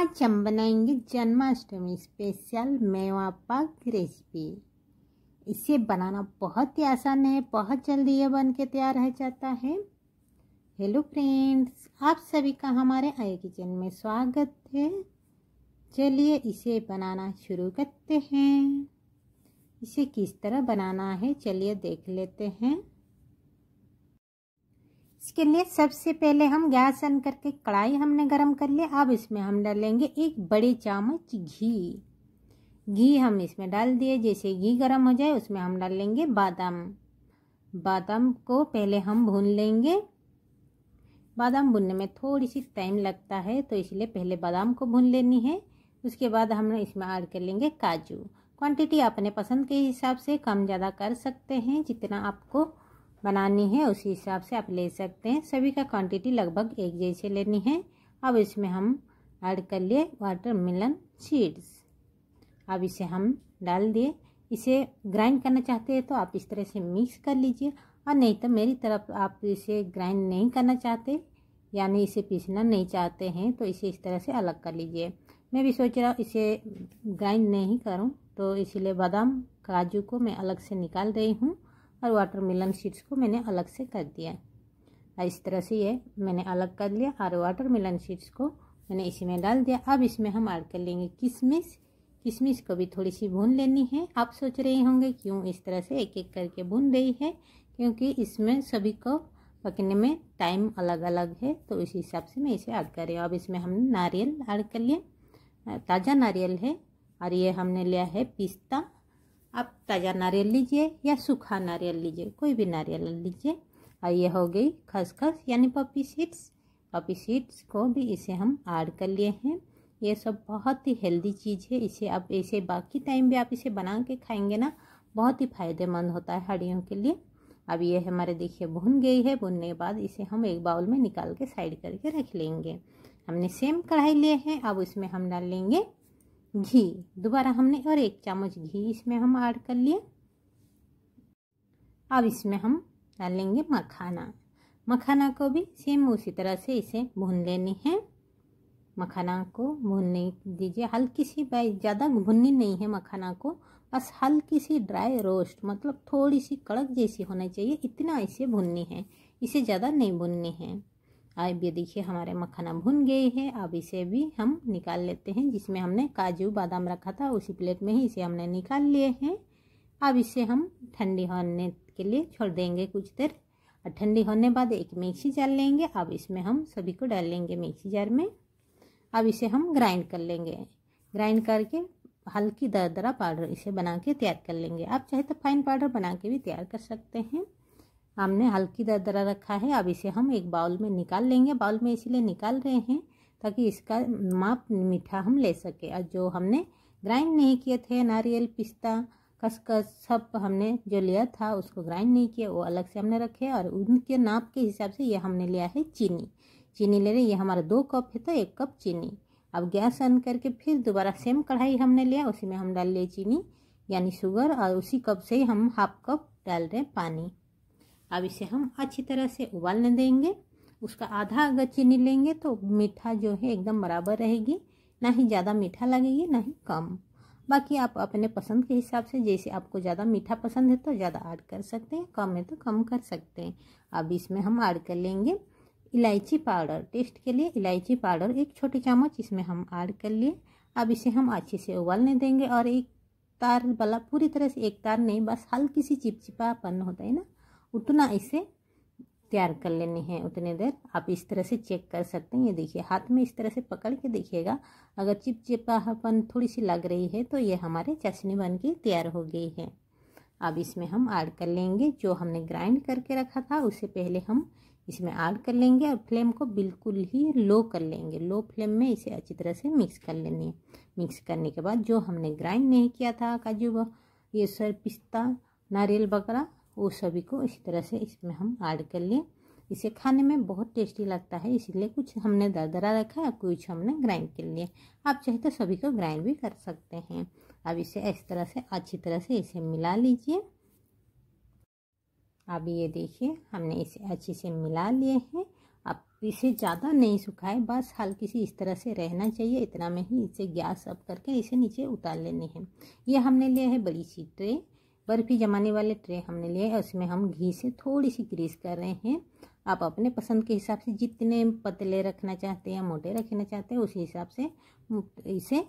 आज हम बनाएंगे जन्माष्टमी स्पेशल मेवा पाक रेसिपी। इसे बनाना बहुत ही आसान है, बहुत जल्दी ये बन के तैयार हो जाता है। हेलो फ्रेंड्स, आप सभी का हमारे आया किचन में स्वागत है। चलिए इसे बनाना शुरू करते हैं। इसे किस तरह बनाना है चलिए देख लेते हैं। इसके लिए सबसे पहले हम गैस ऑन करके कढ़ाई हमने गरम कर लिया। अब इसमें हम डालेंगे 1 बड़े चम्मच घी हम इसमें डाल दिए। जैसे घी गरम हो जाए उसमें हम डाल लेंगे बादाम को पहले हम भून लेंगे। बादाम भूनने में थोड़ी सी टाइम लगता है तो इसलिए पहले बादाम को भून लेनी है। उसके बाद हम इसमें ऐड कर लेंगे काजू। क्वांटिटी अपने पसंद के हिसाब से कम ज़्यादा कर सकते हैं, जितना आपको बनानी है उसी हिसाब से आप ले सकते हैं। सभी का क्वांटिटी लगभग एक जैसे लेनी है। अब इसमें हम ऐड कर लिए वाटरमेलन सीड्स। अब इसे हम डाल दिए। इसे ग्राइंड करना चाहते हैं तो आप इस तरह से मिक्स कर लीजिए, और नहीं तो मेरी तरफ आप इसे ग्राइंड नहीं करना चाहते यानी इसे पीसना नहीं चाहते हैं तो इसे इस तरह से अलग कर लीजिए। मैं भी सोच रहा हूँ इसे ग्राइंड नहीं करूँ, तो इसीलिए बादाम काजू को मैं अलग से निकाल रही हूँ और वाटरमेलन सीड्स को मैंने अलग से कर दिया। इस तरह से ये मैंने अलग कर लिया और वाटरमेलन सीड्स को मैंने इसी में डाल दिया। अब इसमें हम ऐड कर लेंगे किशमिश को भी थोड़ी सी भून लेनी है। आप सोच रहे होंगे क्यों इस तरह से एक एक करके भून रही है, क्योंकि इसमें सभी को पकने में टाइम अलग अलग है, तो इस हिसाब से मैं इसे ऐड कर रही हूँ। अब इसमें हमने नारियल ऐड कर लिया। ताज़ा नारियल है और ये हमने लिया है पिस्ता। आप ताज़ा नारियल लीजिए या सूखा नारियल लीजिए, कोई भी नारियल लीजिए। और ये हो गई खसखस यानी पॉपी सीड्स को भी इसे हम ऐड कर लिए हैं। ये सब बहुत ही हेल्दी चीज़ है। इसे आप ऐसे बाकी टाइम भी आप इसे बना के खाएंगे ना, बहुत ही फायदेमंद होता है हड्डियों के लिए। अब ये हमारे देखिए भुन गई है। भुनने के बाद इसे हम एक बाउल में निकाल के साइड करके रख लेंगे। हमने सेम कढ़ाई लिए हैं। अब इसमें हम डाल लेंगे घी। दोबारा हमने और 1 चम्मच घी इसमें हम ऐड कर लिए। अब इसमें हम डालेंगे मखाना को भी सेम उसी तरह से इसे भून लेनी है। मखाना को भूनने दीजिए, हल्की सी, ज़्यादा भुननी नहीं है मखाना को, बस हल्की सी ड्राई रोस्ट, मतलब थोड़ी सी कड़क जैसी होनी चाहिए, इतना इसे भुननी है, इसे ज़्यादा नहीं भुननी है। अब ये देखिए हमारे मखाना भुन गई है। अब इसे भी हम निकाल लेते हैं। जिसमें हमने काजू बादाम रखा था उसी प्लेट में ही इसे हमने निकाल लिए हैं। अब इसे हम ठंडी होने के लिए छोड़ देंगे कुछ देर, और ठंडी होने बाद एक मिक्सी जार लेंगे। अब इसमें हम सभी को डाल लेंगे मिक्सी जार में। अब इसे हम ग्राइंड कर लेंगे। ग्राइंड करके हल्की दरदरा पाउडर इसे बना के तैयार कर लेंगे। आप चाहे तो फाइन पाउडर बना के भी तैयार कर सकते हैं। हमने हल्की दरदरा रखा है। अब इसे हम एक बाउल में निकाल लेंगे। बाउल में इसीलिए निकाल रहे हैं ताकि इसका माप मीठा हम ले सके। और जो हमने ग्राइंड नहीं किए थे नारियल पिस्ता खसखस सब हमने जो लिया था उसको ग्राइंड नहीं किया, वो अलग से हमने रखे। और उनके नाप के हिसाब से ये हमने लिया है चीनी ले रहे। ये हमारा 2 कप है तो 1 कप चीनी। अब गैस ऑन करके फिर दोबारा सेम कढ़ाई हमने लिया, उसी में हम डाल लिए चीनी यानी शुगर, और उसी कप से ही हम 1/2 कप डाल रहे हैं पानी। अब इसे हम अच्छी तरह से उबालने देंगे। उसका आधा अगर चीनी लेंगे तो मीठा जो है एकदम बराबर रहेगी, ना ही ज़्यादा मीठा लगेगी ना ही कम। बाकी आप अपने पसंद के हिसाब से, जैसे आपको ज़्यादा मीठा पसंद है तो ज़्यादा ऐड कर सकते हैं, कम है तो कम कर सकते हैं। अब इसमें हम ऐड कर लेंगे इलायची पाउडर। टेस्ट के लिए इलायची पाउडर 1 छोटी चम्मच इसमें हम ऐड कर लिए। अब इसे हम अच्छे से उबालने देंगे। और एक तार वाला, पूरी तरह से एक तार नहीं, बस हल्की सी चिपचिपापन होता है ना, उतना इसे तैयार कर लेनी है। उतने देर आप इस तरह से चेक कर सकते हैं। ये देखिए हाथ में इस तरह से पकड़ के देखिएगा, अगर चिपचिपापन थोड़ी सी लग रही है तो ये हमारे चाशनी बन के तैयार हो गई है। अब इसमें हम ऐड कर लेंगे जो हमने ग्राइंड करके रखा था, उससे पहले हम इसमें ऐड कर लेंगे। और फ्लेम को बिल्कुल ही लो कर लेंगे। लो फ्लेम में इसे अच्छी तरह से मिक्स कर लेनी है। मिक्स करने के बाद जो हमने ग्राइंड नहीं किया था काजू ये सब पिस्ता नारियल वगैरह, वो सभी को इसी तरह से इसमें हम ऐड कर लिए। इसे खाने में बहुत टेस्टी लगता है, इसलिए कुछ हमने दरदरा रखा है, कुछ हमने ग्राइंड कर लिए। आप चाहे तो सभी को ग्राइंड भी कर सकते हैं। अब इसे इस तरह से अच्छी तरह से इसे मिला लीजिए। अब ये देखिए हमने इसे अच्छे से मिला लिए हैं। आप इसे ज़्यादा नहीं सुखाए, बस हल्की सी इस तरह से रहना चाहिए, इतना में ही इसे गैस ऑफ करके इसे नीचे उतार लेनी है। ये हमने लिया है बड़ी सी ट्रे, बर्फ़ी जमाने वाले ट्रे हमने लिए है। उसमें हम घी से थोड़ी सी ग्रीस कर रहे हैं। आप अपने पसंद के हिसाब से जितने पतले रखना चाहते हैं, मोटे रखना चाहते हैं, उसी हिसाब से इसे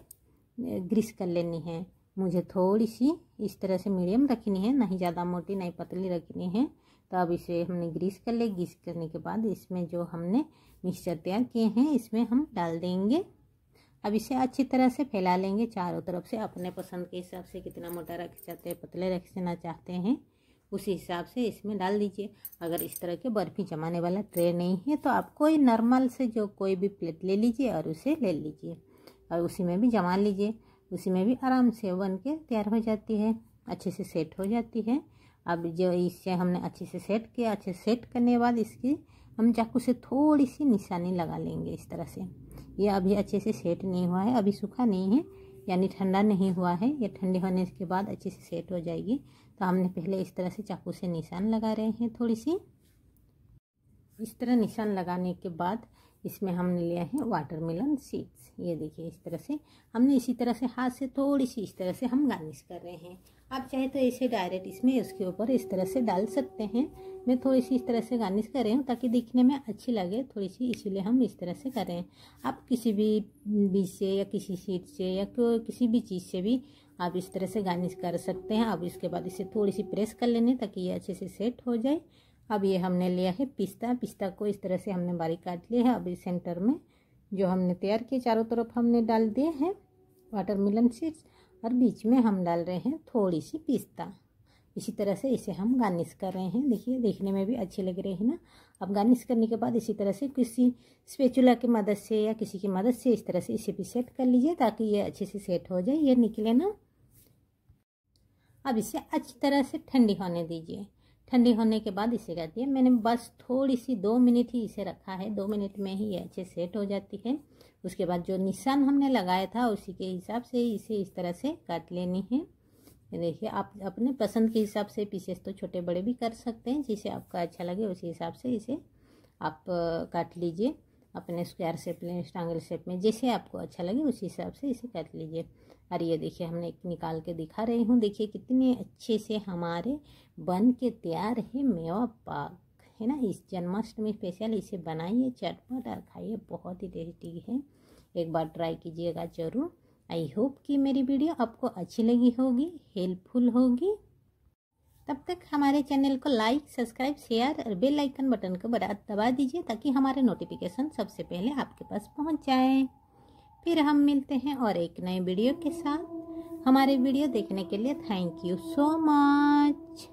ग्रीस कर लेनी है। मुझे थोड़ी सी इस तरह से मीडियम रखनी है, नहीं ज़्यादा मोटी नहीं पतली रखनी है। तो अब इसे हमने ग्रीस कर ले। ग्रीस करने के बाद इसमें जो हमने मिक्सचर तैयार किए हैं इसमें हम डाल देंगे। अब इसे अच्छी तरह से फैला लेंगे चारों तरफ से। अपने पसंद के हिसाब से कितना मोटा रख चाहते हैं, पतले रखना चाहते हैं, उसी हिसाब से इसमें डाल दीजिए। अगर इस तरह के बर्फ़ी जमाने वाला ट्रे नहीं है तो आप कोई नॉर्मल से जो कोई भी प्लेट ले लीजिए और उसे ले लीजिए और उसी में भी जमा लीजिए। उसी में भी आराम से बन के तैयार हो जाती है, अच्छे से सेट हो जाती है। अब जो इससे हमने अच्छे से सेट किया, अच्छे से सेट करने के बाद इसकी हम चाकू से थोड़ी सी निशानी लगा लेंगे इस तरह से। ये अभी अच्छे से सेट नहीं हुआ है, अभी सूखा नहीं है, यानी ठंडा नहीं हुआ है। ये ठंडे होने के बाद अच्छे से सेट हो जाएगी। तो हमने पहले इस तरह से चाकू से निशान लगा रहे हैं थोड़ी सी। इस तरह निशान लगाने के बाद इसमें हमने लिया है वाटरमेलन सीड्स। ये देखिए इस तरह से हमने इसी तरह से हाथ से थोड़ी सी इस तरह से हम गार्निश कर रहे हैं। आप चाहे तो इसे डायरेक्ट इसमें उसके ऊपर इस तरह से डाल सकते हैं। मैं थोड़ी सी इस तरह से गार्निश कर रही हूँ ताकि दिखने में अच्छी लगे थोड़ी सी, इसीलिए हम इस तरह से कर रहे हैं। आप किसी भी बीज से या किसी सीड से या किसी भी चीज़ से भी आप इस तरह से गार्निश कर सकते हैं। अब इसके बाद इसे थोड़ी सी प्रेस कर लेने ताकि ये अच्छे से सेट हो जाए। अब ये हमने लिया है पिस्ता। पिस्ता को इस तरह से हमने बारीक काट लिया है। अब इस सेंटर में जो हमने तैयार किए चारों तरफ हमने डाल दिए हैं वाटरमेलन सीड्स और बीच में हम डाल रहे हैं थोड़ी सी पिस्ता। इसी तरह से इसे हम गार्निश कर रहे हैं। देखिए देखने में भी अच्छी लग रही है ना। अब गार्निश करने के बाद इसी तरह से किसी स्पैचुला की मदद से या किसी की मदद से इस तरह से इसे भी सेट कर लीजिए ताकि ये अच्छे से सेट हो जाए, ये निकले ना। अब इसे अच्छी तरह से ठंडी होने दीजिए। ठंडी होने के बाद इसे कर दिया मैंने, बस थोड़ी सी 2 मिनट ही इसे रखा है। 2 मिनट में ही ये अच्छे सेट हो जाती है। उसके बाद जो निशान हमने लगाया था उसी के हिसाब से इसे इस तरह से काट लेनी है। देखिए आप अपने पसंद के हिसाब से पीसेस तो छोटे बड़े भी कर सकते हैं, जिसे आपका अच्छा लगे उसी हिसाब से इसे आप काट लीजिए। अपने स्क्वायर शेप में, ट्रायंगल शेप में, जैसे आपको अच्छा लगे उसी हिसाब से इसे काट लीजिए। और ये देखिए हमने एक निकाल के दिखा रही हूँ। देखिए कितने अच्छे से हमारे बन के तैयार है मेवा पाक, है ना। इस जन्माष्टमी स्पेशल इसे बनाइए चटपट और खाइए, बहुत ही टेस्टी है। एक बार ट्राई कीजिएगा ज़रूर। आई होप कि मेरी वीडियो आपको अच्छी लगी होगी, हेल्पफुल होगी। तब तक हमारे चैनल को लाइक, सब्सक्राइब, शेयर और बेल आइकन बटन को दबा दीजिए ताकि हमारे नोटिफिकेशन सबसे पहले आपके पास पहुंच जाए। फिर हम मिलते हैं और एक नए वीडियो के साथ। हमारे वीडियो देखने के लिए थैंक यू सो मच।